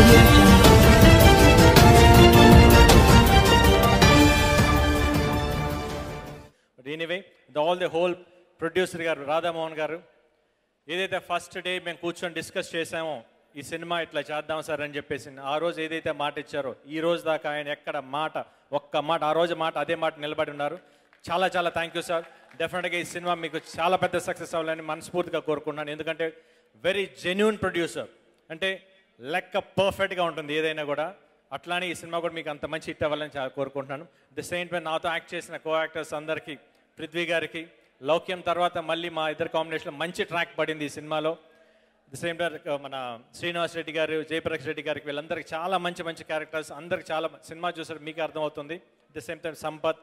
Audio Jungle. But anyway, the whole producer garu Radha Mohan garu ఏదైతే first day మేము కూర్చొని discuss చేసామో ఈ సినిమా ఇట్లా చేద్దాం సార్ అని చెప్పేసి ఆ రోజు ఏదైతే మాట ఇచ్చారో ఈ రోజు దాకా ఆయన ఎక్కడ మాట ఒక్క మాట ఆ రోజు మాట అదే మాట నిలబడి ఉన్నారు. చాలా చాలా థ్యాంక్ యూ సార్. డెఫినెట్గా ఈ సినిమా మీకు చాలా పెద్ద సక్సెస్ అవ్వాలని మనస్ఫూర్తిగా కోరుకుంటున్నాను. ఎందుకంటే వెరీ జెన్యూన్ ప్రొడ్యూసర్, అంటే లెక్క పర్ఫెక్ట్గా ఉంటుంది ఏదైనా కూడా. అట్లానే ఈ సినిమా కూడా మీకు అంత మంచి హిట్ అవ్వాలని చాలా కోరుకుంటున్నాను. ది సేమ్ టైం నాతో యాక్ట్ చేసిన కో యాక్టర్స్ అందరికీ, పృథ్వీ గారికి, లౌక్యం తర్వాత మళ్ళీ మా ఇద్దరు కాంబినేషన్లో మంచి ట్రాక్ పడింది ఈ సినిమాలో. ది సేమ్ టైం మన శ్రీనివాస్ రెడ్డి గారు, జయప్రకాష్ రెడ్డి గారికి, వీళ్ళందరికీ చాలా మంచి మంచి క్యారెక్టర్స్, అందరికి చాలా సినిమా చూసారు మీకు అర్థమవుతుంది. ది సేమ్ టైం సంపత్,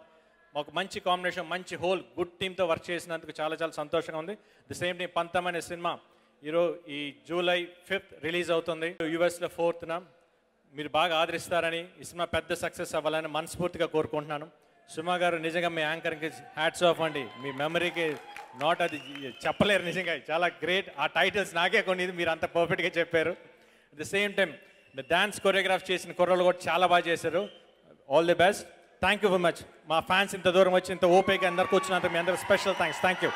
మాకు మంచి కాంబినేషన్, మంచి హోల్ గుడ్ టీమ్తో వర్క్ చేసినందుకు చాలా చాలా సంతోషంగా ఉంది. ది సేమ్ టైం పంతం అనే సినిమా ఈ జూలై 5th రిలీజ్ అవుతుంది. యూఎస్లో 4th మీరు బాగా ఆదరిస్తారని, ఈ సినిమా పెద్ద సక్సెస్ అవ్వాలని మనస్ఫూర్తిగా కోరుకుంటున్నాను. సుమా గారు నిజంగా మీ యాంకర్కి హ్యాట్స్ ఆఫ్ అండి. మీ మెమరీకి నాట్ అది చెప్పలేరు, నిజంగా చాలా గ్రేట్. ఆ టైటిల్స్ నాకే కొన్ని మీరు అంత పర్ఫెక్ట్గా చెప్పారు. At the same time dance choreograph చేసిన కుర్రలు కూడా చాలా బాగా చేశారు. All the best. Thank you very much. మా ఫ్యాన్స్ ఇంత దూరం వచ్చి ఇంత ఓపిక అందరికి వచ్చినంత మీ అందరికి స్పెషల్ థ్యాంక్స్. Thank you.